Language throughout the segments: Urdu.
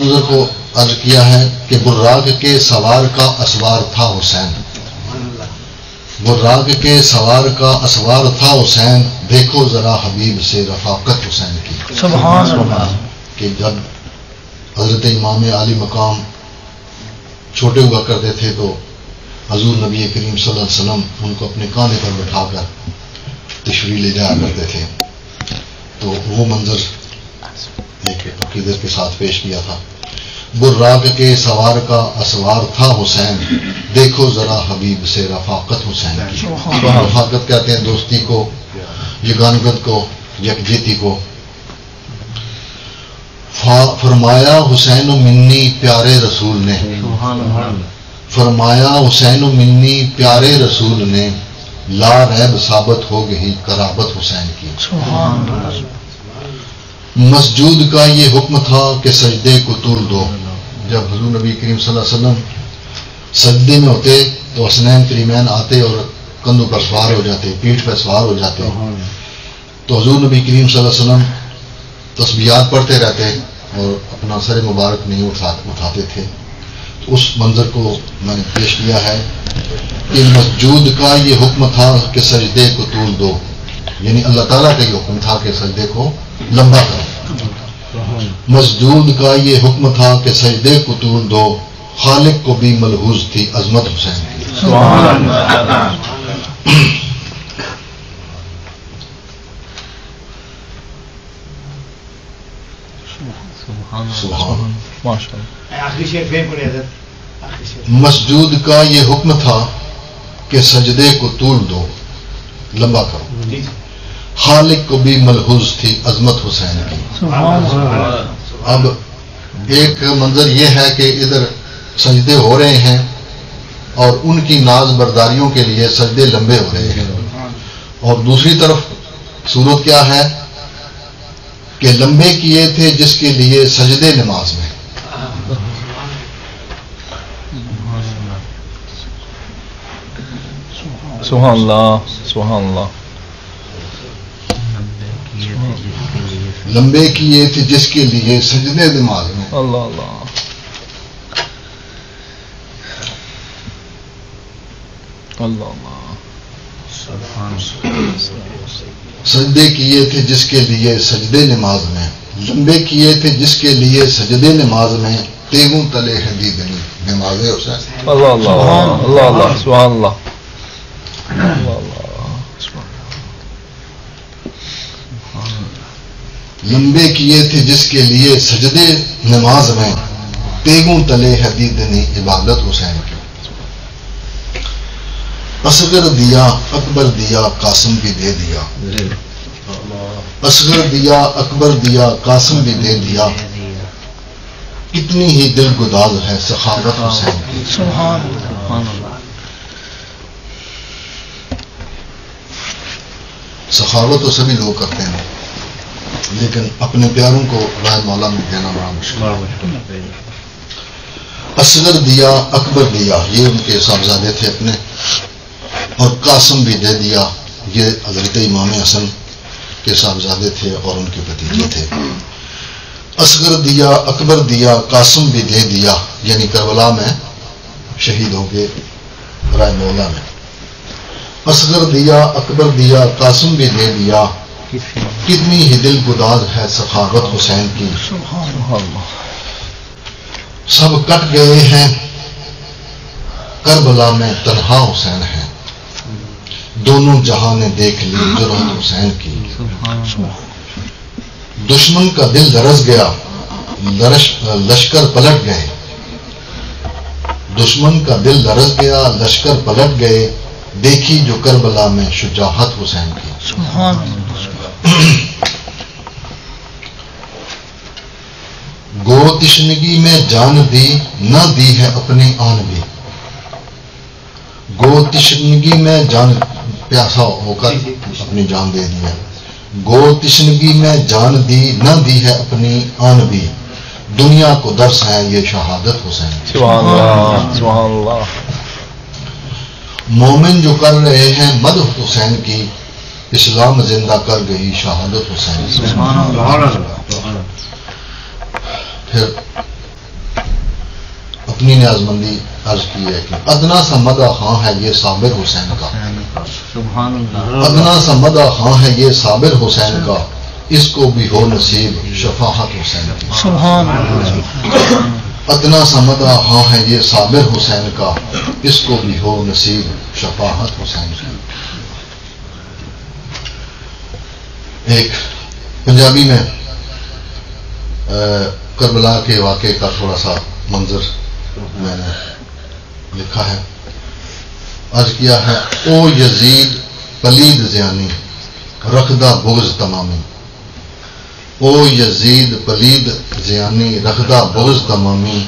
منظر کو عرض کیا ہے کہ براق کے سوار کا اسوار تھا حسین، براق کے سوار کا اسوار تھا حسین، دیکھو ذرا حبیب سے رفاقت حسین کی۔ سبحان اللہ۔ کہ جب حضرت امام عالی مقام چھوٹے ہوا کرتے تھے تو حضور نبی کریم صلی اللہ علیہ وسلم ان کو اپنے کاندھے پر بٹھا کر تشریح لے جایا کرتے تھے، تو وہ منظر ایک عقیدت کے ساتھ پیش کیا تھا۔ براق کے سوار کا اسوار تھا حسین، دیکھو ذرا حبیب سے رفاقت حسین کی۔ رفاقت کہتے ہیں دوستی کو، یگانگت کو، یکجہتی کو۔ فرمایا حسین منی پیارے رسول نے، فرمایا حسین منی پیارے رسول نے، لا ریب ثابت ہو گئی قرابت حسین کی۔ مسجود کا یہ حکم تھا کہ سجدے کو طول دو۔ جب حضور نبی کریم صلی اللہ علیہ وسلم سجدے میں ہوتے تو حسنین کریمین آتے اور کندھوں پر سوار ہو جاتے، پیٹھ پر سوار ہو جاتے، تو حضور نبی کریم صلی اللہ علیہ وسلم تسبیحات پڑھتے رہتے اور اپنا سر مبارک نہیں اٹھاتے تھے۔ تو اس منظر کو میں نے پیش کیا ہے کہ مسجود کا یہ حکم تھا کہ سجدے کو طول دو، یعنی اللہ تعالیٰ کا یہ حکم تھا کہ سجدے کو لمبا کرو۔ مسجود کا یہ حکم تھا کہ سجدے کو طول دو، خالق کو بھی ملحوظ تھی عظمت حسین کی۔ سبحان اللہ۔ مسجود کا یہ حکم تھا کہ سجدے کو طول دو، لمبا کرو، خالق کو بھی ملحوظ تھی عظمت حسین کی۔ اب ایک منظر یہ ہے کہ ادھر سجدے ہو رہے ہیں اور ان کی ناز برداریوں کے لیے سجدے لمبے ہو رہے ہیں، اور دوسری طرف صورت کیا ہے کہ لمبے کیے تھے جس کے لیے سجدے نماز میں۔ سبحان اللہ، سبحان اللہ۔ لمبے کیے تھے جس کے لیے سجدے نماز میں۔ اللہ اللہ۔ اللہ اللہ۔ سجدے کیے تھے جس کے لیے سجدے نماز میں، لمبے کیے تھے جس کے لیے سجدے نماز میں، تیغوں تلے حدید نماز حسین۔ اللہ اللہ، اللہ اللہ، سبحان اللہ۔ لمبے کیے تھے جس کے لیے سجدے نماز میں، تیغوں تلے حدید نے عبادت حسین کی۔ اصغر دیا اکبر دیا قاسم بھی دے دیا، اصغر دیا اکبر دیا قاسم بھی دے دیا، کتنی ہی دل گداز ہے سخاوت حسین کی۔ سبحان اللہ۔ سخاوت تو سبھی لوگ کرتے ہیں، لیکن اپنے پیاروں کو رائے مولا میں دینا بڑا مشکل۔ اصغر دیا اکبر دیا، یہ ان کے صاحبزادے تھے اپنے، اور قاسم بھی دے دیا، یہ حضرت امام حسن کے صاحبزادے تھے اور ان کے بھتیجے تھے۔ اصغر دیا اکبر دیا قاسم بھی دے دیا، یعنی کربلا میں شہید ہو گئے رائے مولا میں۔ اصغر دیا اکبر دیا قاسم بھی دے دیا، کتنی ہی دل گداز ہے سخاوت حسین کی۔ سب کٹ گئے ہیں کربلا میں تنہا حسین ہے، دونوں جہاں نے دیکھ لی جرأت حسین کی۔ دشمن کا دل لرز گیا، لشکر پلٹ گئے، دشمن کا دل لرز گیا لشکر پلٹ گئے، دیکھی جو کربلا میں شجاعت حسین کی۔ گو تشنگی میں جان دی نہ دی ہے اپنی آن بھی، گو تشنگی میں جان، پیاسا ہو کر اپنی جان دے دیا، گو تشنگی میں جان دی نہ دی ہے اپنی آن بھی، دنیا کو درس ہے یہ شہادت حسین کی۔ سبحان اللہ، سبحان اللہ۔ مومن جو کر رہے ہیں مدح حسین کی، اسلام زندہ کر گئی شہادت حسین کی۔ پھر اپنی نیازمندی عرض کی ہے کہ ادنا سا مدح خاں ہے یہ صابر حسین کا، سبحان اللہ، ادنا سا مدح خاں ہے یہ صابر حسین کا، اس کو بھی ہو نصیب شفاعت حسین کی۔ سبحان اللہ، ادنا سا مدح خاں ہے یہ صابر حسین کا، اس کو بھی ہو نصیب شفاعت حسین کی۔ ایک پنجابی میں کربلا کے واقعے کا تھوڑا سا منظر میں نے لکھا ہے، عرض کیا ہے: او یزید پلید زیانی رکھدہ بغض تمامی، او یزید پلید زیانی رکھدہ بغض تمامی،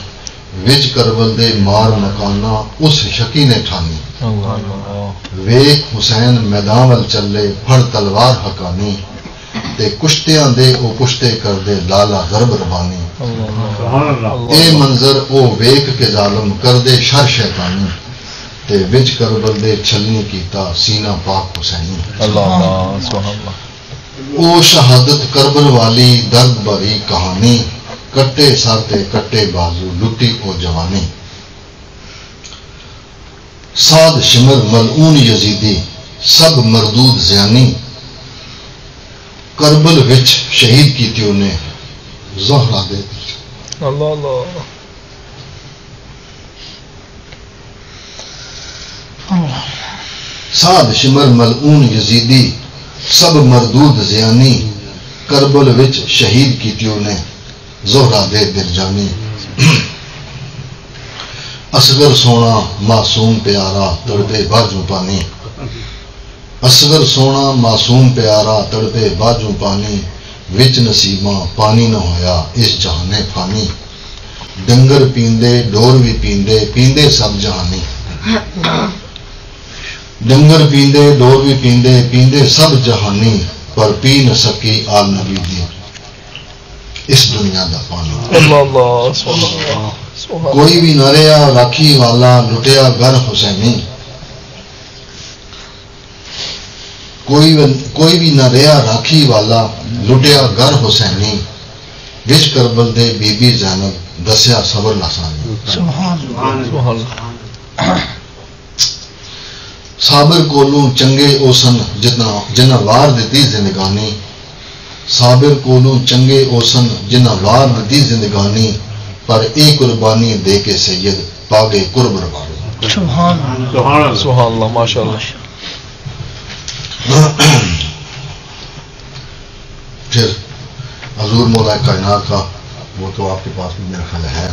وچ کربل دے مار مکانا اس شکی نے ٹھانی، ویک حسین میدان ول چلے پھڑ تلوار حکانی، تے کشتیاں دے او پشتے کر دے لالا ضرب ربانی، اے منظر او ویک کے ظالم کر دے شر شیطانی، تے وچ کربل دے چھلنی کیتا سینہ پاک حسینی، او شہادت کربل والی درد بھری کہانی، کٹے سر تے کٹے بازو لٹی او جوانی، سعد شمر ملعون یزیدی سب مردود زیانی، کربل وچ شہید کیتی انہیں زہرا دے سعد شمر ملعون یزیدی سب مردود زیانی، کربل وچ شہید کیتی انہیں زہرا دے دل جانی، اصغر سونا معصوم پیارا تڑپے باجو پانی، اصغر سونا معصوم پیارا تڑپے باجو پانی، وچ نصیباں پانی نہ ہویا اس جہانے فانی، ڈنگر پیندے ڈور بھی پیندے پیندے سب جہانی، ڈنگر پیندے ڈور بھی پیندے پیندے سب جہانی، پر پی نہ سکی آل نبی دی اس دنیا دا پانی، کوئی بھی نہ رہا راکھی والا لٹیا گھر حسینی، کوئی بھی نہ رہا راکھی والا لٹیا گھر حسینی، وچ کربل دے بی بی زینب دسیا صبر لسانی، صابر کولوں چنگے اوسن جنہ وار دتی زندگانی، صابر کولوں چنگے اوسن جنہ وار دتی زندگانی، پر اے قربانی دے کے سید پاگے قرب روانے۔ سبحان اللہ، ماشاء اللہ۔ پھر حضور مولا کائنات کا وہ تو آپ کے پاس میں میرا خیال ہے،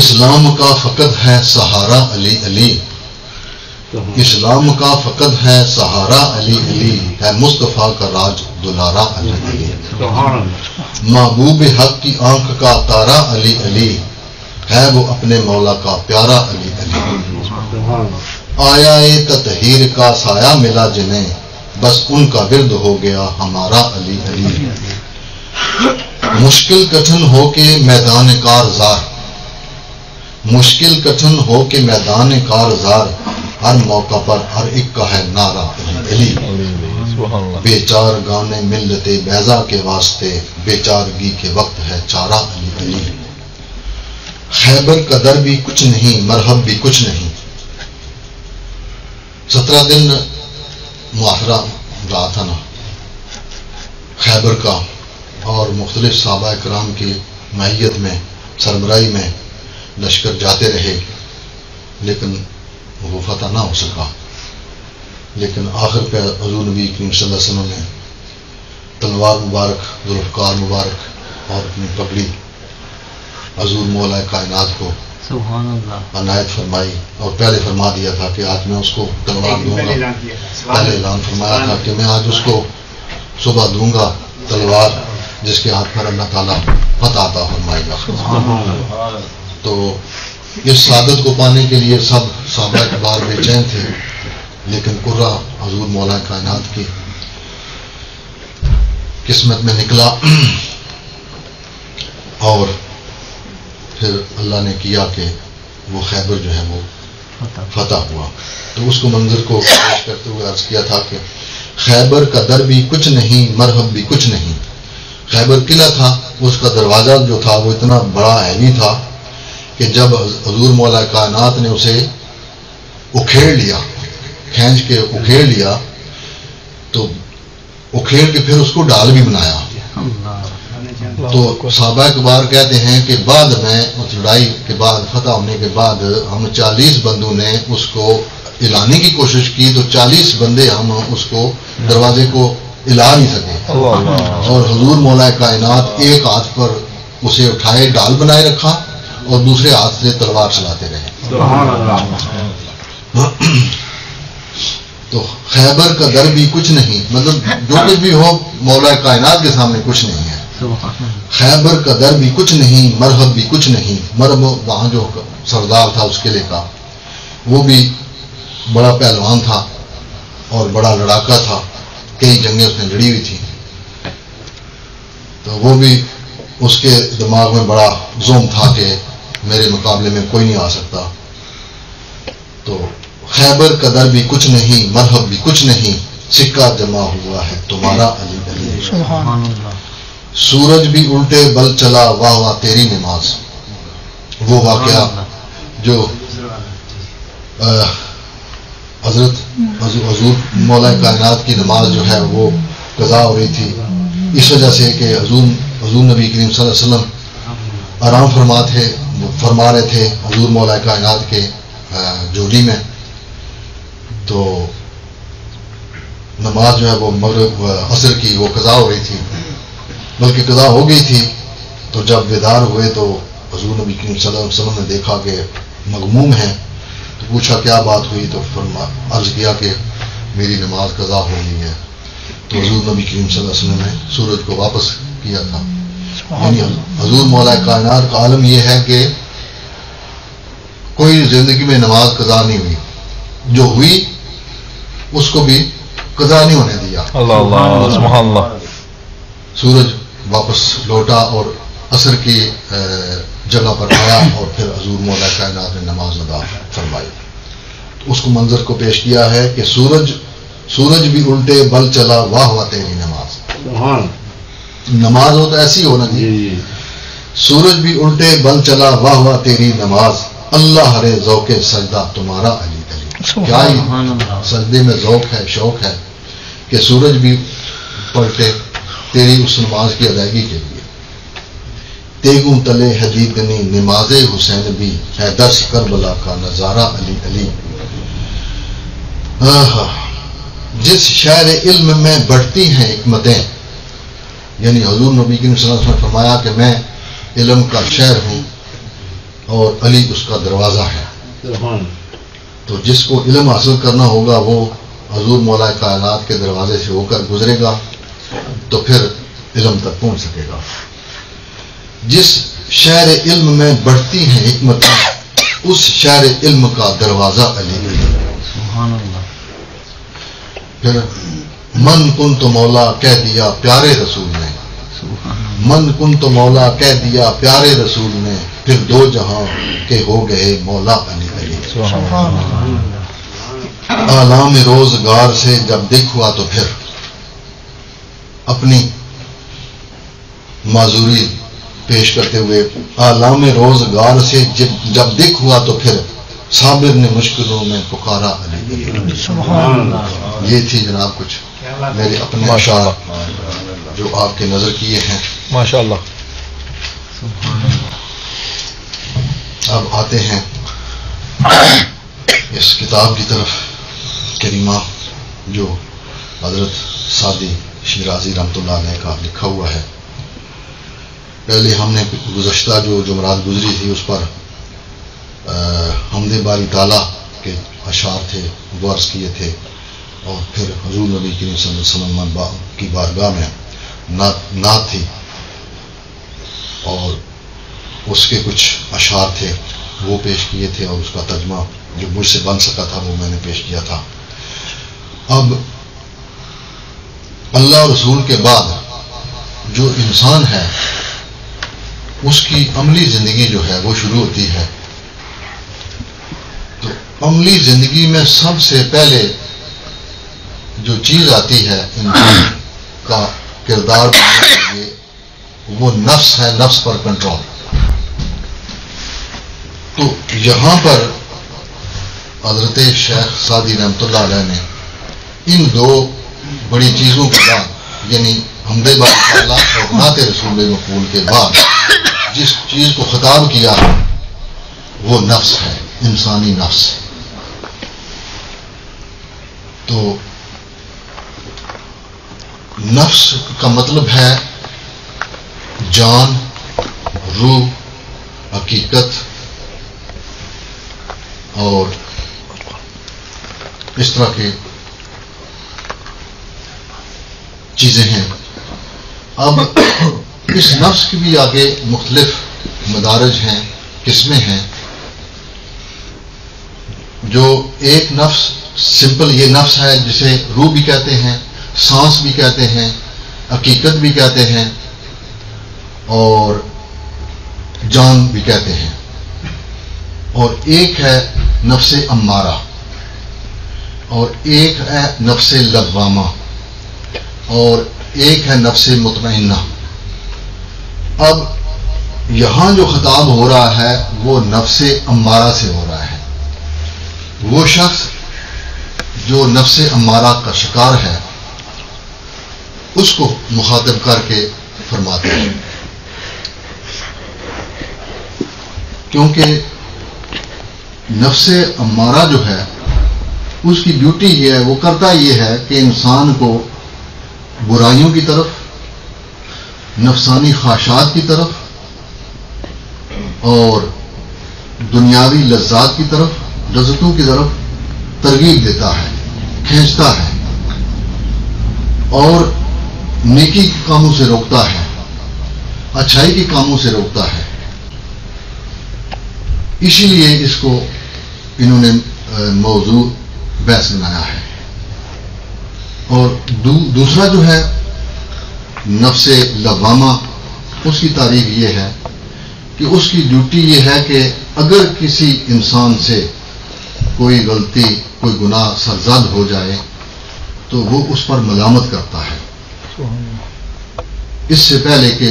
اسلام کا فقط ہے سہارا علی علی، اسلام کا فقط ہے سہارا علی علی، ہے مصطفیٰ کا راج دلارا علی علی، محبوب حق کی آنکھ کا تارا علی علی، ہے وہ اپنے مولا کا پیارا علی علی، آیا تطہیر کا سایہ ملا جنہیں، بس ان کا ورد ہو گیا ہمارا علی علی، مشکل کٹھن ہو کے میدان کارزار، مشکل کٹھن ہو کے میدان کارزار، ہر موقع پر ہر ایک کا ہے نعرہ علی علی، بے چار گانے ملتے بیضا کے واسطے، بے چارگی کے وقت ہے چارہ علی علی، خیبر کا در بھی کچھ نہیں مرحب بھی کچھ نہیں، 17 دن محاصرہ رہا تھا نا خیبر کا، اور مختلف صحابہ کرام کی معیت میں سربراہی میں لشکر جاتے رہے، لیکن وہ فتح نہ ہو سکا، لیکن آخر پہ حضور نبی کریم صلی اللہ علیہ وسلم نے تلوار مبارک ذوالفقار مبارک اور اپنی پگڑی حضور مولا کائنات کو سبحان اللہ عنایت فرمائی، اور پہلے فرما دیا تھا کہ آج میں اس کو تلوار دوں گا، پہلے اعلان فرمایا تھا کہ میں آج اس کو صبح دوں گا تلوار جس کے ہاتھ پر اللہ تعالیٰ فتح عطا فرمائے گا۔ تو اس سعادت کو پانے کے لیے سب صحابہ کبار بے چین تھے، لیکن قرہ حضور مولا کائنات کی قسمت میں نکلا، اور پھر اللہ نے کیا کہ وہ خیبر جو ہے وہ فتح ہوا۔ تو اس کو منظر کو پیش کرتے ہوئے عرض کیا تھا کہ خیبر کا در بھی کچھ نہیں مرحب بھی کچھ نہیں، خیبر قلعہ تھا، اس کا دروازہ جو تھا وہ اتنا بڑا ہیوی تھا کہ جب حضور مولا کائنات نے اسے اکھیڑ لیا، کھینچ کے اکھیڑ لیا، تو اکھیڑ کے پھر اس کو ڈال بھی بنایا. تو صحابہ کبار کہتے ہیں کہ بعد میں اس لڑائی کے بعد، فتح ہونے کے بعد، ہم 40 بندوں نے اس کو ہلانے کی کوشش کی، تو 40 بندے ہم اس کو دروازے کو ہلا نہیں سکے. اور حضور مولا کائنات ایک ہاتھ پر اسے اٹھائے ڈال بنائے رکھا اور دوسرے ہاتھ سے تلوار چلاتے رہے. تو خیبر کا در بھی کچھ نہیں، مطلب جو کچھ بھی ہو مولا کائنات کے سامنے کچھ نہیں ہے. خیبر کا در بھی کچھ نہیں، مرحب بھی کچھ نہیں. مرحب وہاں جو سردار تھا اس قلعے کا، وہ بھی بڑا پہلوان تھا اور بڑا لڑاکا تھا، کئی جنگیں اس نے لڑی ہوئی تھیں. تو وہ بھی اس کے دماغ میں بڑا زوم تھا کہ میرے مقابلے میں کوئی نہیں آ سکتا. تو خیبر کا در بھی کچھ نہیں، مرحب بھی کچھ نہیں، سکہ جمع ہوا ہے تمہارا علی علی. سبحان اللہ. سورج بھی الٹے بل چلا واہ واہ تیری نماز. وہ واقعہ جو حضور مولا کائنات کی نماز جو ہے وہ قضا ہو رہی تھی، اس وجہ سے کہ حضور نبی کریم صلی اللہ علیہ وسلم آرام فرما رہے تھے حضور مولا کائنات کے جوڑی میں. تو نماز جو ہے وہ مغرب عصر کی وہ قضا ہو رہی تھی، بلکہ قضا ہو گئی تھی. تو جب بیدار ہوئے تو حضور نبی کریم صلی اللہ علیہ وسلم نے دیکھا کہ مغموم ہیں، تو پوچھا کیا بات ہوئی، تو عرض کیا کہ میری نماز قضا ہو گئی ہے. تو حضور نبی کریم صلی اللہ علیہ وسلم نے سورج کو واپس کیا تھا. یعنی حضور مولا کائنات کا عالم یہ ہے کہ کوئی زندگی میں نماز قضا نہیں ہوئی، جو ہوئی اس کو بھی قضا نہیں ہونے دیا. اللہ سبحان اللہ. سورج واپس لوٹا اور عصر کی جگہ پر آیا اور پھر حضور مولا کائنات نے نماز ادا فرمائی. اس کو منظر کو پیش کیا ہے کہ سورج بھی الٹے بل چلا واہ واہ تیری نماز. نماز ہو تو ایسی ہونا جی. سورج بھی الٹے بل چلا واہ واہ تیری نماز، اللہ ہرے ذوق سجدہ تمہارا علی علی. کیا سجدے میں ذوق ہے، شوق ہے کہ سورج بھی پلٹے تیری اس نماز کی ادائیگی کے لیے. تیگوں تلے حدیدنی نماز حسین بھی ہے درس کربلا کا نظارہ علی علی. جس شہر علم میں بڑھتی ہیں حکمتیں، یعنی حضور نبی کریم صلی اللہ علیہ وسلم نے فرمایا کہ میں علم کا شہر ہوں اور علی اس کا دروازہ ہے. تو جس کو علم حاصل کرنا ہوگا وہ حضور مولا کائنات کے دروازے سے ہو کر گزرے گا تو پھر علم تک پہنچ سکے گا. جس شہر علم میں بڑھتی ہیں حکمتیں، اس شہر علم کا دروازہ علی. سبحان اللہ. پھر من کن تو مولا کہہ دیا پیارے رسول نے، من کن تو مولا کہہ دیا پیارے رسول نے، پھر دو جہاں کے ہو گئے مولا علی علی. آلام روزگار سے جب دکھ ہوا تو پھر اپنی معذوری پیش کرتے ہوئے آلام روزگار سے جب دکھ ہوا تو پھر صابر نے مشکلوں میں پکارا علی علی. یہ تھی جناب کچھ میرے اپنے اشعار جو آپ کے نظر کیے ہیں. ماشاءاللہ. اب آتے ہیں اس کتاب کی طرف کریمہ جو حضرت سعدی شیرازی رحمۃ اللہ علیہ کا لکھا ہوا ہے. پہلے ہم نے گزشتہ جو جمعرات گزری تھی اس پر حمد باری تعالیٰ کے اشعار تھے وہ عرض کیے تھے، اور پھر حضور نبی کریم صلی اللہ علیہ وسلم کی بارگاہ میں نعت تھی اور اس کے کچھ اشعار تھے وہ پیش کیے تھے، اور اس کا ترجمہ جو مجھ سے بن سکا تھا وہ میں نے پیش کیا تھا. اب اللہ اور رسول کے بعد جو انسان ہے اس کی عملی زندگی جو ہے وہ شروع ہوتی ہے. تو عملی زندگی میں سب سے پہلے جو چیز آتی ہے انسان کا کردار بنانے کے لیے وہ نفس ہے، نفس پر کنٹرول. تو یہاں پر حضرت شیخ سعدی رحمۃ اللہ علیہ نے ان دو بڑی چیزوں کے بعد، یعنی حمد باری تعالیٰ اور نعت رسول مقبول کے بعد جس چیز کو خطاب کیا وہ نفس ہے، انسانی نفس. تو نفس کا مطلب ہے جان، روح، حقیقت اور اس طرح کے چیزیں ہیں. اب اس نفس کی بھی آگے مختلف مدارج ہیں، قسمیں ہیں. جو ایک نفس سمپل یہ نفس ہے جسے روح بھی کہتے ہیں، سانس بھی کہتے ہیں، حقیقت بھی کہتے ہیں اور جان بھی کہتے ہیں. اور ایک ہے نفس امارہ اور ایک ہے نفس لوامہ اور ایک ہے نفس مطمئنہ. اب یہاں جو خطاب ہو رہا ہے وہ نفس امارہ سے ہو رہا ہے. وہ شخص جو نفس امارہ کا شکار ہے اس کو مخاطب کر کے فرماتے ہیں، کیونکہ نفس امارہ جو ہے اس کی ڈیوٹی یہ ہے، وہ کرتا یہ ہے کہ انسان کو برائیوں کی طرف، نفسانی خواہشات کی طرف اور دنیاوی لذات کی طرف، لذتوں کی طرف ترغیب دیتا ہے، کھینچتا ہے اور نیکی کے کاموں سے روکتا ہے، اچھائی کے کاموں سے روکتا ہے. اسی لیے اس کو انہوں نے موضوع بحث بنایا ہے. اور دوسرا جو ہے نفس لوامہ، اس کی تعریف یہ ہے کہ اس کی ڈیوٹی یہ ہے کہ اگر کسی انسان سے کوئی غلطی، کوئی گناہ سرزد ہو جائے تو وہ اس پر ملامت کرتا ہے اس سے پہلے کہ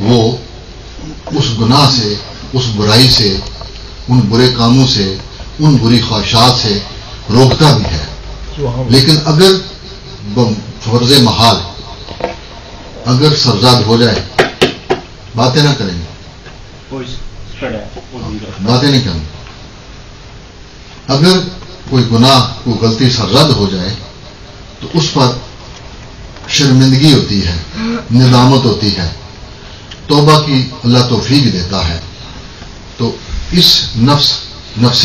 وہ اس گناہ سے، اس برائی سے، ان برے کاموں سے، ان بری خواہشات سے روکتا بھی ہے. لیکن اگر فرض محال اگر سرزاد ہو جائے، باتیں نہ کریں گے، باتیں نہیں کریں گے، اگر کوئی گناہ، کوئی غلطی سرزد ہو جائے تو اس پر شرمندگی ہوتی ہے، ندامت ہوتی ہے، توبہ کی اللہ توفیق دیتا ہے. تو اس نفس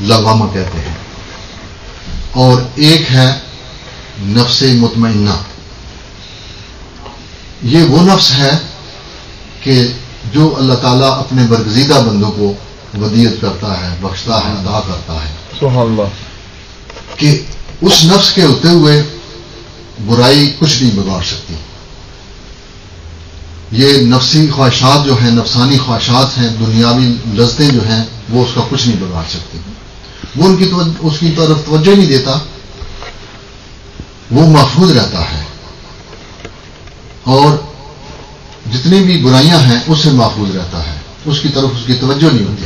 لوامہ کہتے ہیں. اور ایک ہے نفس مطمئنہ. یہ وہ نفس ہے کہ جو اللہ تعالیٰ اپنے برگزیدہ بندوں کو ودیعت کرتا ہے، بخشتا ہے، عطا کرتا ہے. سبحان اللہ. کہ اس نفس کے ہوتے ہوئے برائی کچھ نہیں بگاڑ سکتی. یہ نفسی خواہشات جو ہیں، نفسانی خواہشات ہیں، دنیاوی لذتیں جو ہیں، وہ اس کا کچھ نہیں بگاڑ سکتی. وہ اس کی طرف توجہ نہیں دیتا، وہ محفوظ رہتا ہے اور جتنی بھی برائیاں ہیں اس سے محفوظ رہتا ہے. اس کی طرف اس کی توجہ نہیں ہوتی،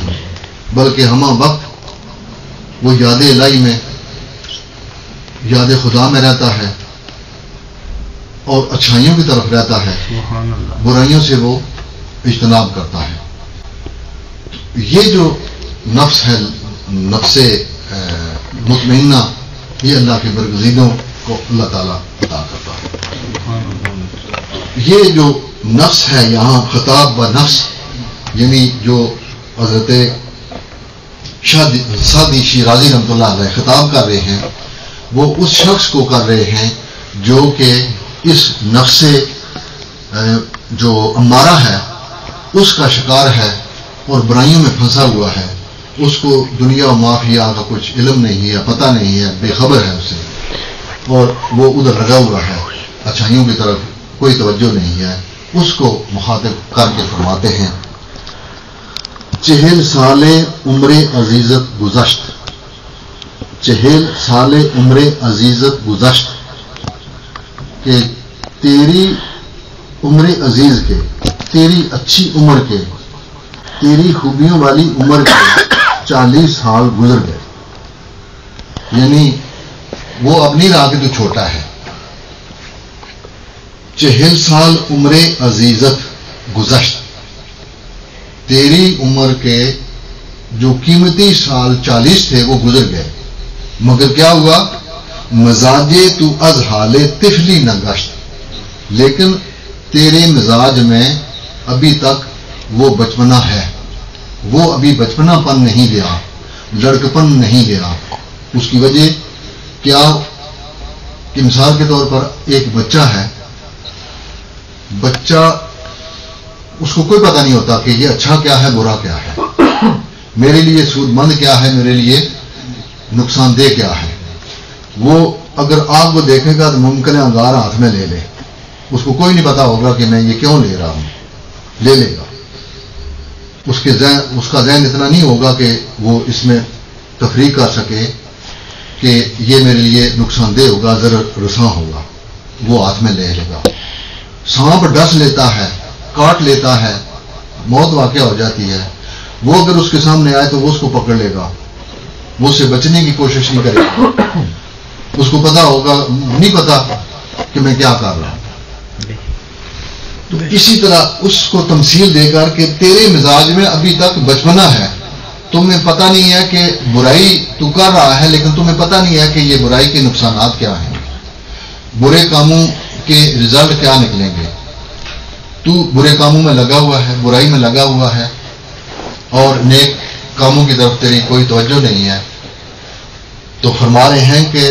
بلکہ ہمہ وقت وہ یاد الہی میں، یاد خدا میں رہتا ہے اور اچھائیوں کی طرف رہتا ہے، برائیوں سے وہ اجتناب کرتا ہے. یہ جو نفس ہے، نفس مطمئنہ، یہ اللہ کے برگزیدوں کو اللہ تعالیٰ عطا کرتا ہے. یہ جو نفس ہے، یہاں خطاب و نفس یعنی جو حضرت سعدی شیرازی رحمۃ اللہ علیہ خطاب کر رہے ہیں، وہ اس شخص کو کر رہے ہیں جو کہ اس نفس جو امارہ ہے اس کا شکار ہے اور برائیوں میں پھنسا ہوا ہے. اس کو دنیا و مافیا کا کچھ علم نہیں ہے، پتہ نہیں ہے، بے خبر ہے اسے، اور وہ ادھر لگا ہوا ہے، اچھائیوں کی طرف کوئی توجہ نہیں ہے. اس کو مخاطب کر کے فرماتے ہیں 40 سال عمر عزیزت گزشت، 40 سال عمر عزیزت گزشت، کہ تیری عمر عزیز کے، تیری اچھی عمر کے تیری خوبیوں والی عمر کے 40 سال گزر گئے، یعنی وہ اب نہیں رہا کہ تو چھوٹا ہے. 40 سال عمر عزیزت گزشت، تیری عمر کے جو قیمتی سال 40 تھے وہ گزر گئے، مگر کیا ہوا؟ مزاجے تو از حال طفلی نہ گشت، لیکن تیرے مزاج میں ابھی تک وہ بچپنا ہے، وہ ابھی بچپنا پن نہیں گیا، لڑکپن نہیں گیا. اس کی وجہ کیا کہ مثال کے طور پر ایک بچہ ہے، بچہ اس کو کوئی پتہ نہیں ہوتا کہ یہ اچھا کیا ہے برا کیا ہے، میرے لیے سود مند کیا ہے، میرے لیے نقصان دہ کیا ہے. وہ اگر آگ کو دیکھے گا تو ممکن ہے انگار ہاتھ میں لے لے، اس کو کوئی نہیں پتا ہوگا کہ میں یہ کیوں لے رہا ہوں، لے لے گا. اس کا ذہن اتنا نہیں ہوگا کہ وہ اس میں تفریق کر سکے کہ یہ میرے لیے نقصان دہ ہوگا، ضرر رساں ہوگا، وہ ہاتھ میں لے لے گا. سانپ ڈس لیتا ہے، کاٹ لیتا ہے، موت واقع ہو جاتی ہے، وہ اگر اس کے سامنے آئے تو وہ اس کو پکڑ لے گا، وہ اسے بچنے کی کوشش نہیں کرے گا. اس کو پتا ہوگا، نہیں پتا کہ میں کیا کر رہا ہوں. تو اسی طرح اس کو تمثیل دے کر کہ تیرے مزاج میں ابھی تک بچپنا ہے، تمہیں پتہ نہیں ہے کہ برائی تو کر رہا ہے، لیکن تمہیں پتہ نہیں ہے کہ یہ برائی کے نقصانات کیا ہیں، برے کاموں کے رزلٹ کیا نکلیں گے. تو برے کاموں میں لگا ہوا ہے، برائی میں لگا ہوا ہے، اور نیک کاموں کی طرف تیری کوئی توجہ نہیں ہے. تو فرما رہے ہیں کہ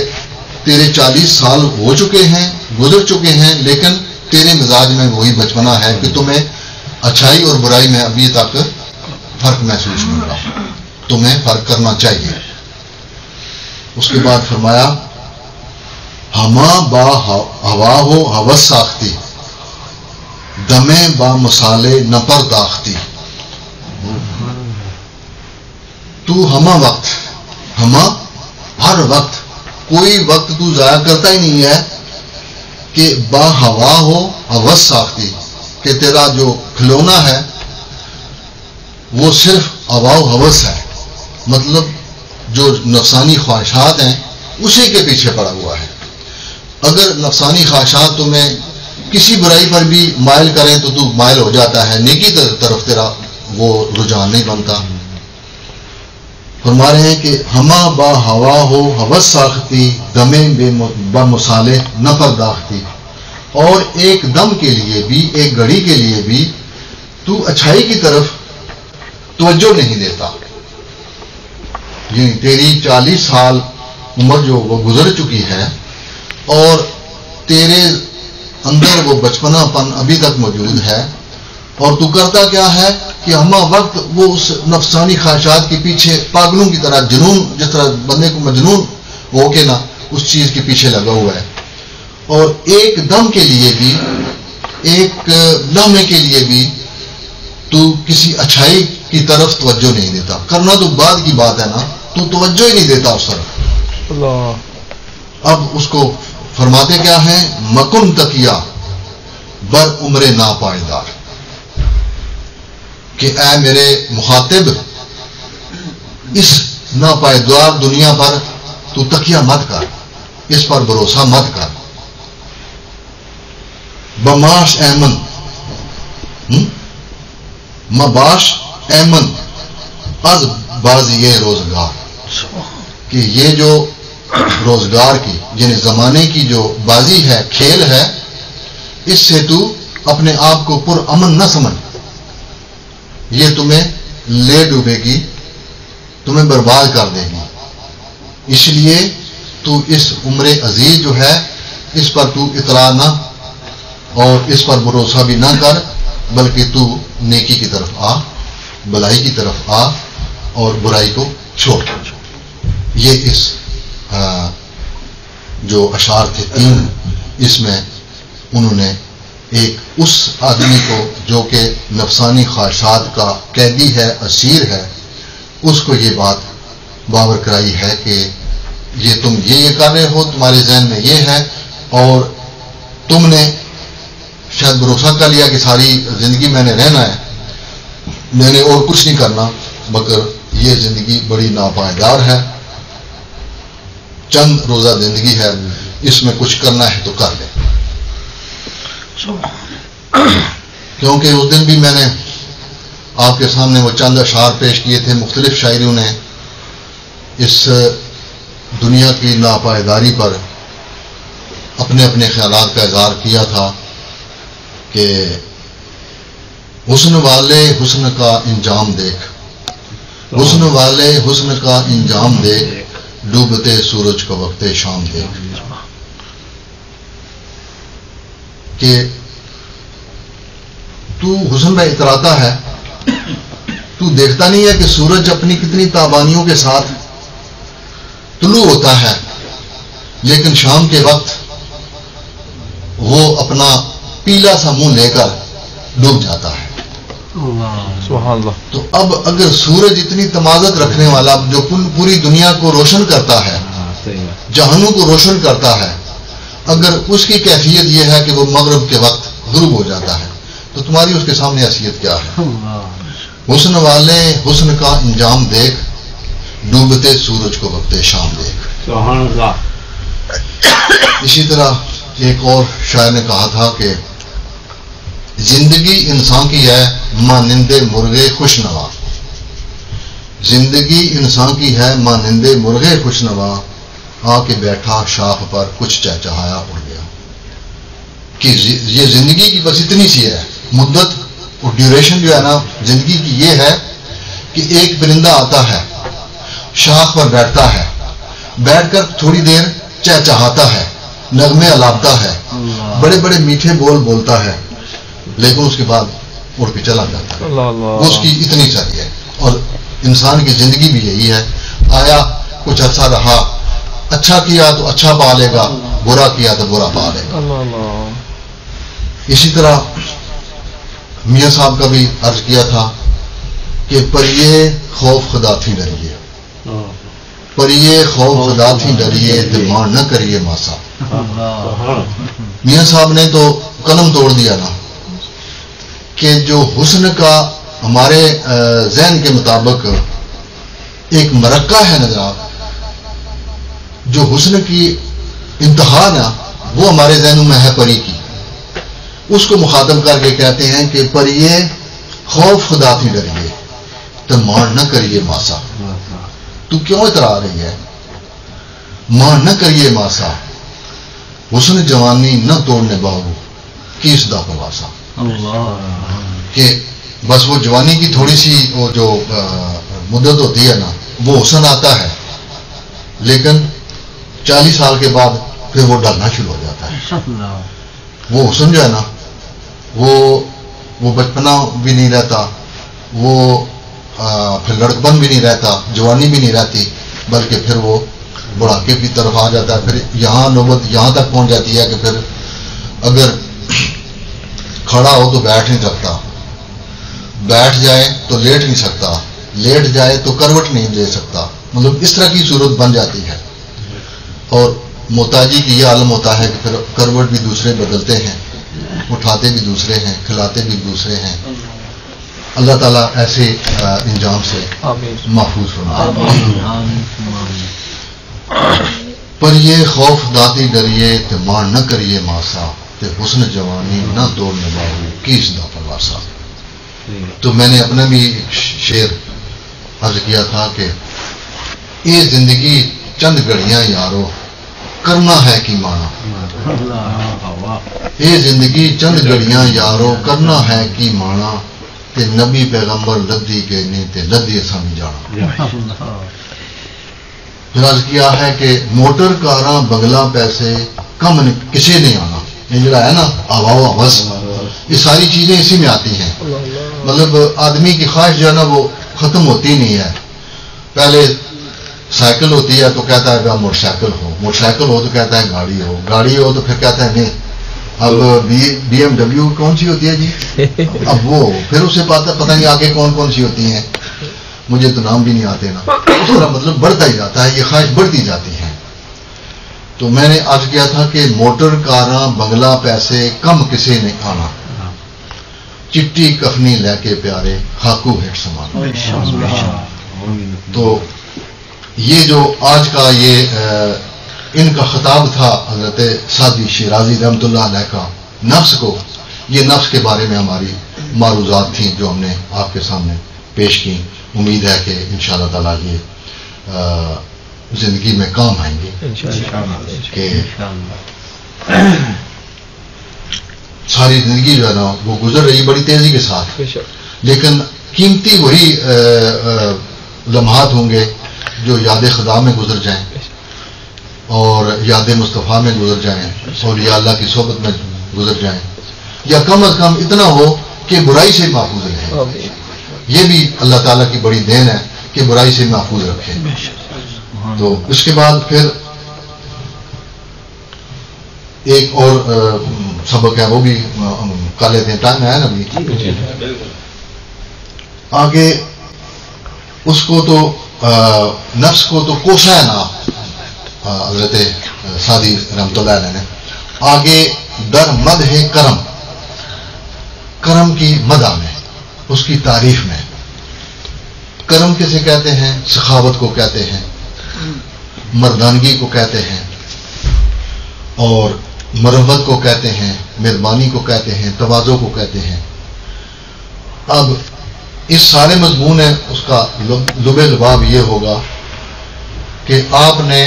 تیرے 40 سال ہو چکے ہیں، گزر چکے ہیں، لیکن تیرے مزاج میں وہی بچپنا ہے کہ تمہیں اچھائی اور برائی میں ابھی تک فرق محسوس نہیں ہو رہا، تمہیں فرق کرنا چاہیے. اس کے بعد فرمایا ہما با ہوا ہو ہوس ساختی، دمیں با مسالے نہ پرداختی. تو ہما وقت، ہما ہر وقت، کوئی وقت تو ضائع کرتا ہی نہیں ہے کہ با ہوا ہو ہوس ساختی، کہ تیرا جو کھلونا ہے وہ صرف ہوا و ہوس ہے، مطلب جو نفسانی خواہشات ہیں اسی کے پیچھے پڑا ہوا ہے. اگر نفسانی خواہشات تمہیں کسی برائی پر بھی مائل کریں تو مائل ہو جاتا ہے، نیکی طرف تیرا وہ رجحان نہیں بنتا. فرما رہے ہیں کہ ہما با ہوا ہو ہوس ساختی، دمیں با مسالے نہ پرداختی. اور ایک دم کے لیے بھی، ایک گھڑی کے لیے بھی تو اچھائی کی طرف توجہ نہیں دیتا. یعنی تیری 40 سال عمر جو وہ گزر چکی ہے اور تیرے اندر وہ بچپنا پن ابھی تک موجود ہے، اور تو کرتا کیا ہے کہ ہما وقت وہ اس نفسانی خواہشات کے پیچھے پاگلوں کی طرح، جنون جس طرح بندے کو مجنون ہو کے نا اس چیز کے پیچھے لگا ہوا ہے. اور ایک دم کے لیے بھی، ایک لمحے کے لیے بھی تو کسی اچھائی کی طرف توجہ نہیں دیتا. کرنا تو بعد کی بات ہے نا، تو توجہ ہی نہیں دیتا اس طرف. اللہ. اب اس کو فرماتے کیا ہیں؟ مکن تکیہ بر عمر ناپائیدار، کہ اے میرے مخاطب، اس ناپائیدار دنیا پر تو تکیہ مت کر، اس پر بھروسہ مت کر. بماش ایمن، مباش ایمن از بازی روزگار، کہ یہ جو روزگار کی یعنی زمانے کی جو بازی ہے، کھیل ہے، اس سے تو اپنے آپ کو پر امن نہ سمجھ، یہ تمہیں لے ڈوبے گی، تمہیں برباد کر دے گی. اس لیے تو اس عمر عزیز جو ہے اس پر تو اطلاع نہ اور اس پر بھروسہ بھی نہ کر، بلکہ تو نیکی کی طرف آ، بلائی کی طرف آ اور برائی کو چھوڑ. یہ اس جو اشعار تھے 3، اس میں انہوں نے ایک اس آدمی کو جو کہ نفسانی خواہشات کا قیدی ہے، اسیر ہے، اس کو یہ بات باور کرائی ہے کہ یہ تم یہ کر رہے ہو، تمہارے ذہن میں یہ ہے، اور تم نے شاید بھروسہ کر لیا کہ ساری زندگی میں نے رہنا ہے، میں نے اور کچھ نہیں کرنا مگر یہ زندگی بڑی ناپائیدار ہے، چند روزہ زندگی ہے، اس میں کچھ کرنا ہے تو کر لیں. کیونکہ اس دن بھی میں نے آپ کے سامنے وہ چند اشعار پیش کیے تھے، مختلف شاعروں نے اس دنیا کی ناپائیداری پر اپنے اپنے خیالات کا اظہار کیا تھا کہ حسن والے حسن کا انجام دیکھ، حسن والے حسن کا انجام دیکھ، ڈوبتے سورج کو وقت شام دیکھ. کہ تو حسن میں اتراتا ہے، تو دیکھتا نہیں ہے کہ سورج اپنی کتنی تابانیوں کے ساتھ طلوع ہوتا ہے، لیکن شام کے وقت وہ اپنا پیلا سا منہ لے کر ڈوب جاتا ہے. سبحان اللہ. تو اب اگر سورج اتنی تمازت رکھنے والا جو پوری دنیا کو روشن کرتا ہے، جہانوں کو روشن کرتا ہے، اگر اس کی کیفیت یہ ہے کہ وہ مغرب کے وقت غروب ہو جاتا ہے تو تمہاری اس کے سامنے حیثیت کیا ہے؟ حسن والے حسن کا انجام دیکھ، ڈوبتے سورج کو وقت شام دیکھ. سبحان اللہ. اسی طرح ایک اور شاعر نے کہا تھا کہ زندگی انسان کی ہے مانند مرغے خوشنوا، زندگی انسان کی ہے مانند مرغے خوشنوا، آ کے بیٹھا شاخ پر کچھ چہچہایا اڑ گیا. کہ یہ زندگی کی بس اتنی سی ہے مدت اور ڈیوریشن جو ہے نا زندگی کی یہ ہے کہ ایک پرندہ آتا ہے، شاخ پر بیٹھتا ہے، بیٹھ کر تھوڑی دیر چہچہاتا ہے، نغمے الاپتا ہے، بڑے بڑے میٹھے بول بولتا ہے، لیکن اس کے بعد اڑ کے چلا جاتا ہے. وہ اس کی اتنی ساری ہے. اور انسان کی زندگی بھی یہی ہے، آیا کچھ عرصہ رہا، اچھا کیا تو اچھا پا لے گا، برا کیا تو برا پا لے گا. اسی طرح میاں صاحب کا بھی عرض کیا تھا کہ پریے خوف خدا تھی ڈریے، پریے خوف خدا تھی ڈریے، دمان نہ کریے ماسا. میاں صاحب نے تو قلم توڑ دیا نا کہ جو حسن کا ہمارے ذہن کے مطابق ایک مرکہ ہے نا جناب، جو حسن کی انتہا نا وہ ہمارے ذہنوں میں ہے پری کی، اس کو مخاطب کر کے کہتے ہیں کہ پریے خوف خدا تھی ڈریے، تو مان نہ کریے ماسا. تو کیوں اترا رہی ہے؟ مان نہ کریے ماسا، حسن جوانی نہ توڑنے باہو کیس دا پرواسا. کہ بس وہ جوانی کی تھوڑی سی وہ جو مدت ہوتی ہے نا وہ حسن آتا ہے، لیکن 40 سال کے بعد پھر وہ ڈالنا شروع ہو جاتا ہے. وہ حسن جو ہے نا وہ بچپنا بھی نہیں رہتا، وہ پھر لڑکپن بھی نہیں رہتا، جوانی بھی نہیں رہتی، بلکہ پھر وہ بڑھاپے کی طرف آ جاتا ہے. پھر یہاں نوبت یہاں تک پہنچ جاتی ہے کہ پھر اگر کھڑا ہو تو بیٹھ نہیں سکتا، بیٹھ جائے تو لیٹ نہیں سکتا، لیٹ جائے تو کروٹ نہیں لے سکتا. مطلب اس طرح کی صورت بن جاتی ہے. اور محتاجی کی یہ عالم ہوتا ہے کہ پھر کروٹ بھی دوسرے بدلتے ہیں، اٹھاتے بھی دوسرے ہیں، کھلاتے بھی دوسرے ہیں. اللہ تعالیٰ ایسے انجام سے محفوظ فرمائے. پر یہ خوف داتی ڈریے تے مان نہ کریے ماسا، تے حسن جوانی نہ دوڑنے باہو کیس دا پرواسا. تو میں نے اپنا بھی شعر عرض کیا تھا کہ یہ زندگی چند گھڑیاں یارو کرنا ہے کی مانا، یہ زندگی چند گھڑیاں یارو کرنا ہے کی مانا، تے نبی پیغمبر لدی کے نہیں تے لدی سمجھ جانا. پھر عرض کیا ہے کہ موٹر کاراں بنگلہ پیسے کم کسی نہیں آنا. یہ جڑا ہے نا ہوا و ہوس، یہ ساری چیزیں اسی میں آتی ہیں. مطلب آدمی کی خواہش جو ہے نا وہ ختم ہوتی نہیں ہے. پہلے سائیکل ہوتی ہے تو کہتا ہے موٹر سائیکل ہو، موٹر سائیکل ہو تو کہتا ہے گاڑی ہو، گاڑی ہو تو پھر کہتا ہے نہیں اب بی ایم ڈبلیو کون سی ہوتی ہے جی، اب وہ پھر اسے پتہ نہیں آگے کون کون سی ہوتی ہیں، مجھے تو نام بھی نہیں آتے نا. اس طرح مطلب بڑھتا ہی جاتا ہے، یہ خواہش بڑھتی جاتی ہے. تو میں نے عرض کیا تھا کہ موٹر کاراں بنگلہ پیسے کم کسی نے آنا، چٹی کفنی لے کے پیارے خاکو ہیٹ سمان. تو یہ جو آج کا یہ ان کا خطاب تھا حضرت سعدی شیرازی رحمۃ اللہ علیہ کا نفس کو، یہ نفس کے بارے میں ہماری معروضات تھیں جو ہم نے آپ کے سامنے پیش کی. امید ہے کہ انشاءاللہ تعالیٰ یہ زندگی میں کام آئیں گے کہ ساری زندگی جو ہے نا وہ گزر رہی بڑی تیزی کے ساتھ، لیکن قیمتی وہی لمحات ہوں گے جو یاد خدا میں گزر جائیں اور یاد مصطفیٰ میں گزر جائیں اور یا اللہ کی صحبت میں گزر جائیں، یا کم از کم اتنا ہو کہ برائی سے محفوظ رہیں. یہ بھی اللہ تعالیٰ کی بڑی دین ہے کہ برائی سے محفوظ رکھے. تو اس کے بعد پھر ایک اور سبق ہے وہ بھی کر لیتے ہیں، ٹائم ہے نا ابھی. آگے اس کو تو نفس کو تو کوسا ہے نا حضرت سعدی رحمۃ اللہ علیہ نے. آگے در مد ہے کرم، کرم کی مدح میں، اس کی تعریف میں. کرم کسے کہتے ہیں؟ سخاوت کو کہتے ہیں، مردانگی کو کہتے ہیں، اور مروت کو کہتے ہیں، مہربانی کو کہتے ہیں، تواضع کو کہتے ہیں. اب اس سارے مضمون ہے اس کا لب لباب یہ ہوگا کہ آپ نے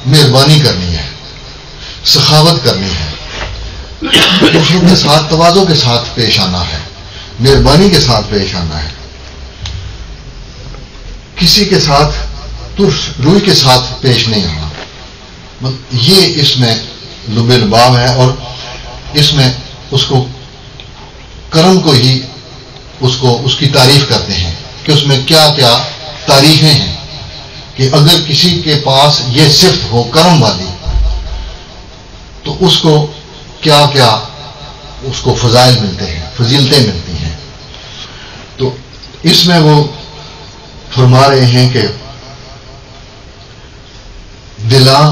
مہربانی کرنی ہے، سخاوت کرنی ہے، دوسروں کے ساتھ تواضع کے ساتھ پیش آنا ہے، مہربانی کے ساتھ پیش آنا ہے، کسی کے ساتھ ترش روئی کے ساتھ پیش نہیں آنا. یہ اس میں لب لباب ہے، اور اس میں اس کو کرم کو ہی اس کی تعریف کرتے ہیں کہ اس میں کیا کیا تعریفیں ہیں، کہ اگر کسی کے پاس یہ صفت ہو کرم والی تو اس کو کیا کیا اس کو فضائل ملتے ہیں، فضیلتیں ملتی ہیں. تو اس میں وہ فرما رہے ہیں کہ دلاں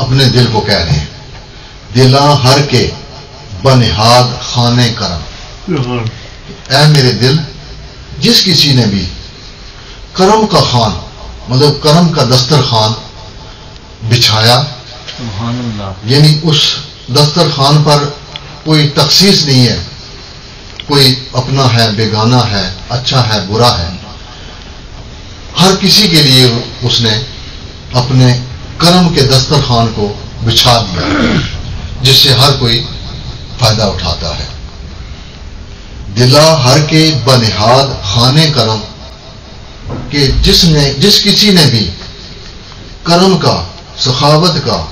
اپنے دل کو کہہ رہے ہیں، دلاں ہر کے بنہاد خانے کرم. اے میرے دل، جس کسی نے بھی کرم کا خان مطلب کرم کا دسترخوان بچھایا، یعنی اس دسترخوان پر کوئی تخصیص نہیں ہے، کوئی اپنا ہے، بیگانہ ہے، اچھا ہے، برا ہے، ہر کسی کے لیے اس نے اپنے کرم کے دسترخوان کو بچھا دیا جس سے ہر کوئی فائدہ اٹھاتا ہے. دلا ہر کے بنہاد خانے کرم، کہ جس کسی نے بھی کرم کا، سخاوت کا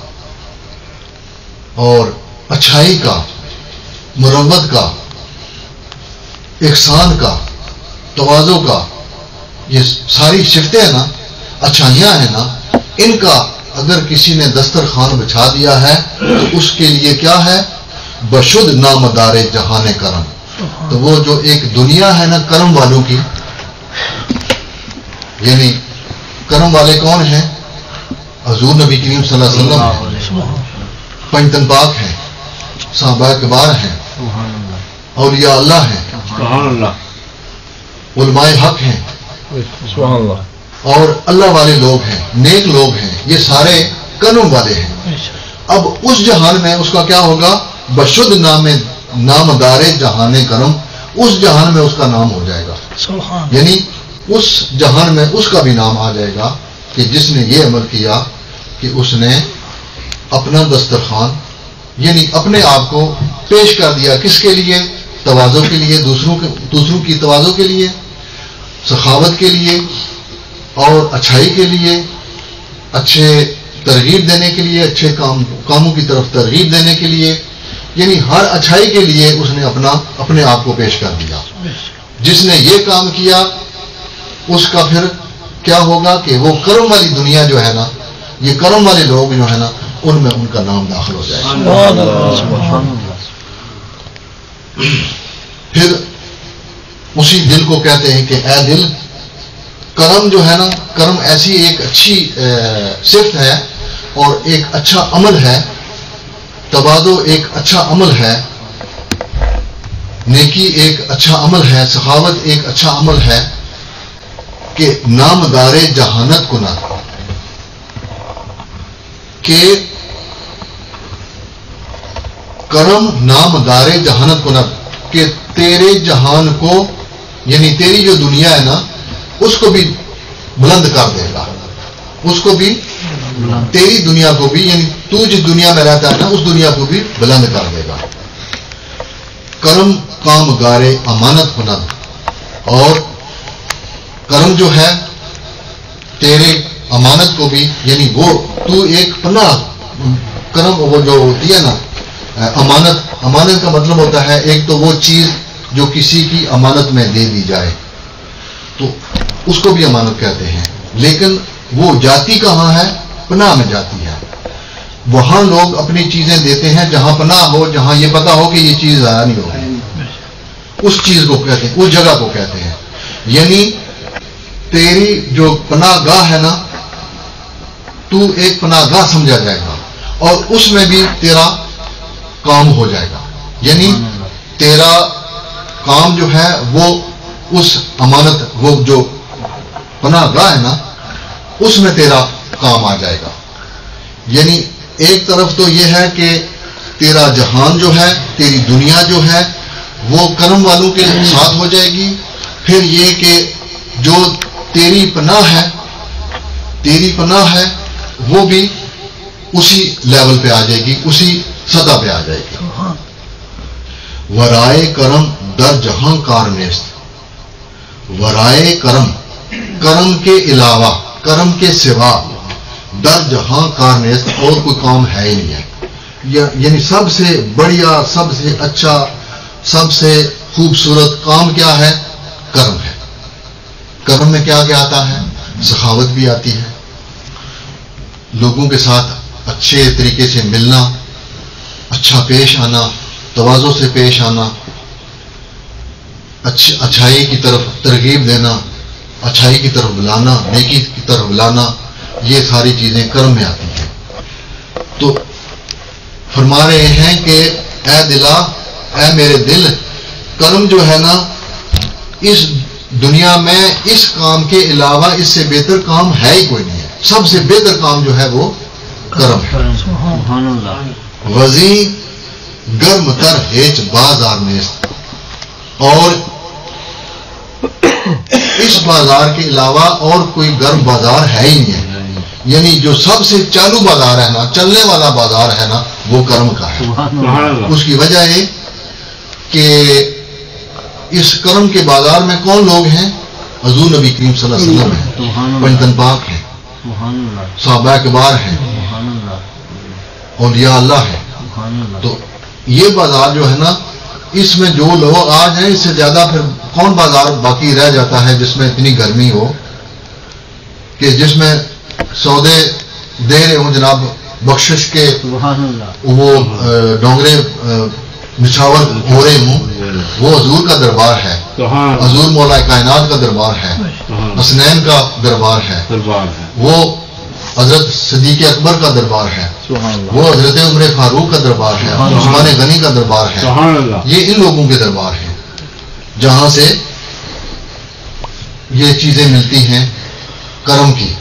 اور اچھائی کا، مروت کا، احسان کا، تواضع کا، یہ ساری صفتیں ہیں نا، اچھائیاں ہیں نا، ان کا اگر کسی نے دسترخوان بچھا دیا ہے تو اس کے لیے کیا ہے؟ بشد نامدار جہان کرم. تو وہ جو ایک دنیا ہے نا کرم والوں کی، یعنی کرم والے کون ہیں؟ حضور نبی کریم صلی اللہ علیہ وسلم ہیں، پنجتن پاک ہیں، صحابہ کبار ہیں، اولیاء اللہ ہیں، علماء حق ہیں، اور اللہ والے لوگ ہیں، نیک لوگ ہیں، یہ سارے کرم والے ہیں. اب اس جہان میں اس کا کیا ہوگا؟ بشد نامدار جہان کرم، اس جہان میں اس کا نام ہو جائے گا، یعنی اس جہان میں اس کا بھی نام آ جائے گا کہ جس نے یہ عمل کیا کہ اس نے اپنا دسترخوان یعنی اپنے آپ کو پیش کر دیا. کس کے لیے؟ تواضع کے لیے، دوسروں کی تواضع کے لیے، سخاوت کے لیے اور اچھائی کے لیے، اچھے ترغیب دینے کے لیے، اچھے کاموں کی طرف ترغیب دینے کے لیے، یعنی ہر اچھائی کے لیے اس نے اپنے آپ کو پیش کر دیا. جس نے یہ کام کیا اس کا پھر کیا ہوگا کہ وہ کرم والی دنیا جو ہے نا، یہ کرم والے لوگ جو ہے نا، ان میں ان کا نام داخل ہو جائے گا. پھر اسی دل کو کہتے ہیں کہ اے دل، کرم جو ہے نا، کرم ایسی ایک اچھی صفت ہے اور ایک اچھا عمل ہے، تواضع ایک اچھا عمل ہے نیکی ایک اچھا عمل ہے، سخاوت ایک اچھا عمل ہے کہ نامدار جہانت کنا، کہ کرم نامدار جہانت کنا، کہ تیرے جہان کو یعنی تیری جو دنیا ہے نا اس کو بھی بلند کر دے گا، اس کو بھی تیری دنیا کو بھی، یعنی تو جس دنیا میں رہتا ہے نا اس دنیا کو بھی بلند کر دے گا۔ کرم کام گارے امانت کنند، اور کرم جو ہے تیرے امانت کو بھی، یعنی وہ تو ایک پناہ، کرم وہ جو ہوتی ہے نا امانت کا مطلب ہوتا ہے ایک تو وہ چیز جو کسی کی امانت میں دے دی جائے تو اس کو بھی امانت کہتے ہیں، لیکن وہ جاتی کہاں ہے؟ پناہ میں جاتی ہے۔ وہاں لوگ اپنی چیزیں دیتے ہیں جہاں پناہ ہو، جہاں یہ پتا ہو کہ یہ چیز ضائع نہیں ہوگی، اس چیز کو کہتے ہیں، اس جگہ کو کہتے ہیں۔ یعنی تیری جو پناہ گاہ ہے نا تو ایک پناہ گاہ سمجھا جائے گا اور اس میں بھی تیرا کام ہو جائے گا، یعنی تیرا کام جو ہے وہ اس امانت، وہ جو پناہ گاہ ہے نا اس میں تیرا کام آ جائے گا۔ یعنی ایک طرف تو یہ ہے کہ تیرا جہان جو ہے، تیری دنیا جو ہے وہ کرم والوں کے ساتھ ہو جائے گی، پھر یہ کہ جو تیری پناہ ہے وہ بھی اسی لیول پہ آ جائے گی، اسی سطح پہ آ جائے گی۔ ورائے کرم در جہاں کار نیست، ورائے کرم، کرم کے علاوہ، کرم کے سوا، در جہاں کار نیست، اور کوئی کام ہے ہی نہیں ہے۔ یعنی سب سے بڑھیا، سب سے اچھا، سب سے خوبصورت کام کیا ہے؟ کرم ہے۔ کرم میں کیا کیا آتا ہے؟ سخاوت بھی آتی ہے، لوگوں کے ساتھ اچھے طریقے سے ملنا، اچھا پیش آنا، تواضع سے پیش آنا، اچھائی کی طرف ترغیب دینا، اچھائی کی طرف بلانا، نیکی کی طرف بلانا، یہ ساری چیزیں کرم میں آتی ہیں۔ تو فرما رہے ہیں کہ اے دلا، اے میرے دل، کرم جو ہے نا اس دنیا میں اس کام کے علاوہ اس سے بہتر کام ہے ہی کوئی نہیں ہے، سب سے بہتر کام جو ہے وہ کرم ہے۔ وزی گرم تر ہیچ بازار نیست، اور اس بازار کے علاوہ اور کوئی گرم بازار ہے ہی نہیں ہے، یعنی جو سب سے چالو بازار ہے نا، چلنے والا بازار ہے نا، وہ کرم کا ہے۔ اس کی وجہ ہے کہ اس کرم کے بازار میں کون لوگ ہیں؟ حضور نبی کریم صلی اللہ علیہ وسلم ہیں، پنجتن پاک ہیں، صحابہ کبار ہیں، اولیاء اللہ ہے۔ تو یہ بازار جو ہے نا اس میں جو لوگ آ جائیں، اس سے زیادہ پھر کون بازار باقی رہ جاتا ہے جس میں اتنی گرمی ہو کہ جس میں سودے دے رہے ہوں جناب بخشش کے، وہ ڈونگرے نچھاور ہو رہے ہوں، وہ حضور کا دربار ہے، حضور مولا کائنات کا دربار ہے، حسنین کا دربار ہے، وہ حضرت صدیق اکبر کا دربار ہے، وہ حضرت عمر فاروق کا دربار ہے، عثمان غنی کا دربار ہے، یہ ان لوگوں کے دربار ہیں جہاں سے یہ چیزیں ملتی ہیں، کرم کی،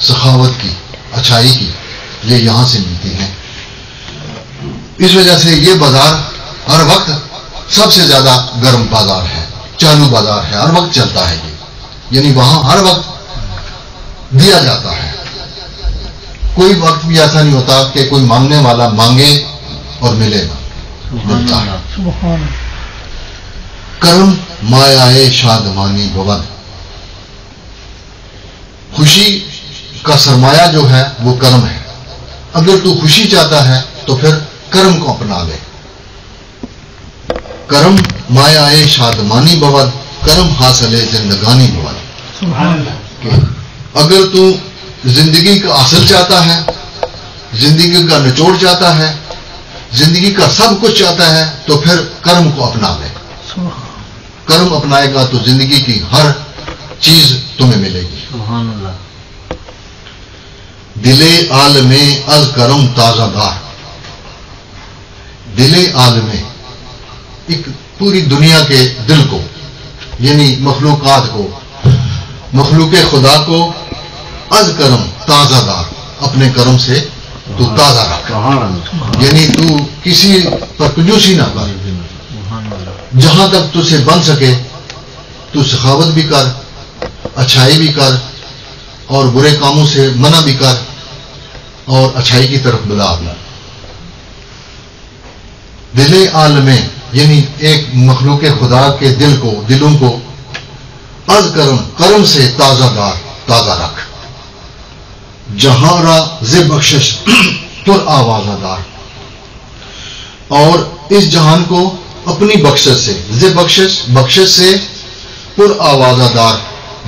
سخاوت کی، اچھائی کی، یہ یہاں سے ملتی ہیں۔ اس وجہ سے یہ بازار ہر وقت سب سے زیادہ گرم بازار ہے، چالو بازار ہے، ہر وقت چلتا ہے یہ، یعنی وہاں ہر وقت دیا جاتا ہے، کوئی وقت بھی ایسا نہیں ہوتا کہ کوئی مانگنے والا مانگے اور ملے نہ، ملتا ہے۔ کرم مایائے شادمانی بود، خوشی کا سرمایہ جو ہے وہ کرم ہے۔ اگر تو خوشی چاہتا ہے تو پھر کرم کو اپنا لے۔ کرم مایائے شادمانی بود، کرم حاصل زندگانی بود۔ اگر تو زندگی کا حاصل چاہتا ہے، زندگی کا نچوڑ چاہتا ہے، زندگی کا سب کچھ چاہتا ہے تو پھر کرم کو اپنا لے۔ کرم اپنائے گا تو زندگی کی ہر چیز تمہیں ملے گی۔ دل عالم از کرم تازہ دار، دل عالم ایک پوری دنیا کے دل کو، یعنی مخلوقات کو، مخلوق خدا کو از کرم تازہ دار، اپنے کرم سے تو تازہ رکھ، یعنی تو کسی پر کنجوسی نہ کر، جہاں تک تجھے بن سکے تو سخاوت بھی کر، اچھائی بھی کر، اور برے کاموں سے منع بھی کر، اور اچھائی کی طرف بلا بھی۔ دل عالم یعنی ایک مخلوق خدا کے دلوں کو از کرم سے تازہ رکھ، جہاں را ز بخشش پر آوازہ دار، اور اس جہان کو اپنی بخشش سے، ز بخشش سے پر آوازہ دار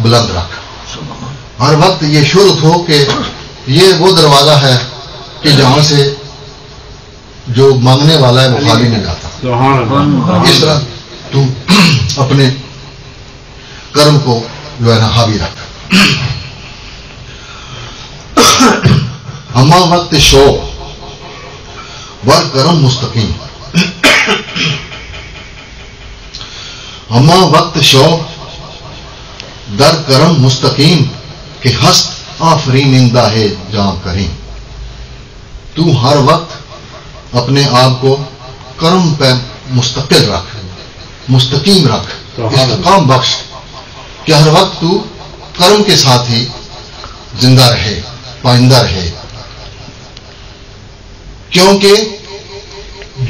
بلند رکھ۔ ہر وقت یہ شرط ہو کہ یہ وہ دروازہ ہے کہ جہاں سے جو مانگنے والا ہے وہ خالی نہیں جاتا۔ اس طرح تو اپنے کرم کو جو ہے نا حاوی رکھ۔ ہما وقت شوق ور کرم مستقیم، ہما وقت شوق در کرم مستقیم کہ ہست آفرینندہ ہے جہاں کریم۔ تو ہر وقت اپنے آپ کو کرم پہ مستقل رکھ، مستقیم رکھ، استقام بخش کہ ہر وقت تو کرم کے ساتھ ہی زندہ رہے، پائندہ رہے، کیونکہ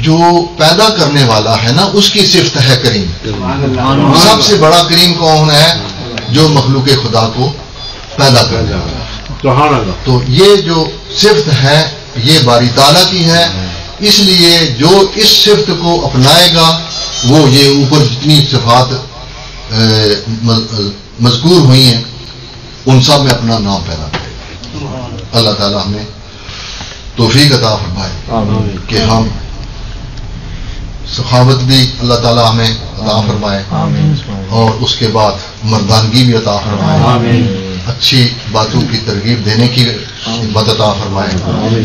جو پیدا کرنے والا ہے نا اس کی صفت ہے کریم۔ سب سے بڑا کریم کون ہے؟ جو مخلوق خدا کو پیدا کر جائے۔ تو یہ جو صفت ہے یہ باری تعالیٰ کی ہے، اس لیے جو اس صفت کو اپنائے گا وہ یہ اوپر جتنی صفات مذکور ہوئی ہیں ان سب میں اپنا نام پیدا کرے گا۔ اللہ تعالیٰ ہمیں توفیق عطا فرمائے کہ ہم سخاوت بھی اللہ تعالیٰ ہمیں عطا فرمائے، اور اس کے بعد مردانگی بھی عطا فرمائے، اچھی باتوں کی ترغیب دینے کی ہمت عطا فرمائے،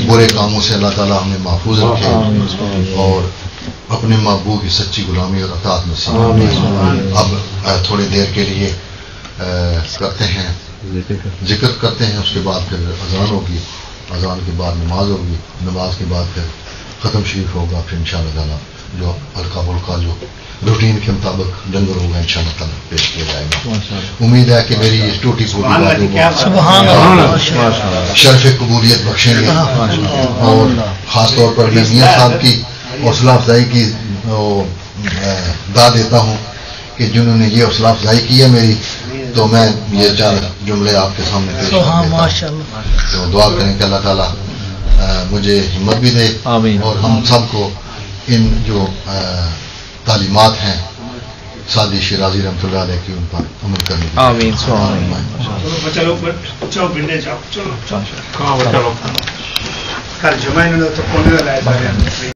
برے کاموں سے اللہ تعالیٰ ہمیں محفوظ رکھے، اور اپنے محبوب کی سچی غلامی اور اطاعت نصیب۔ اب تھوڑی دیر کے لیے کرتے ہیں، ذکر کرتے ہیں، اس کے بعد پھر اذان ہوگی، اذان کے بعد نماز ہوگی، نماز کے بعد پھر ختم شریف ہوگا، پھر انشاءاللہ تعالیٰ جو ہلکا پھلکا جو روٹین کے مطابق لنگر ہوگا انشاءاللہ تعالیٰ پیش کیا جائے گا۔ امید ہے کہ میری یہ ٹوٹی پھوٹی باتوں شرف قبولیت بخشیں گے، اور خاص طور پر میں میاں صاحب کی حوصلہ افزائی کی دعا دیتا ہوں کہ جنہوں نے یہ حوصلہ افزائی کی ہے میری، تو میں یہ چار جملے آپ کے سامنے پیش کر دیتا ہوں۔ تو دعا کریں کہ اللہ تعالیٰ مجھے ہمت بھی دے، اور ہم سب کو ان جو تعلیمات ہیں سعدی شیرازی رحمۃ اللہ علیہ کی ان پر عمل کرنے کی آمین۔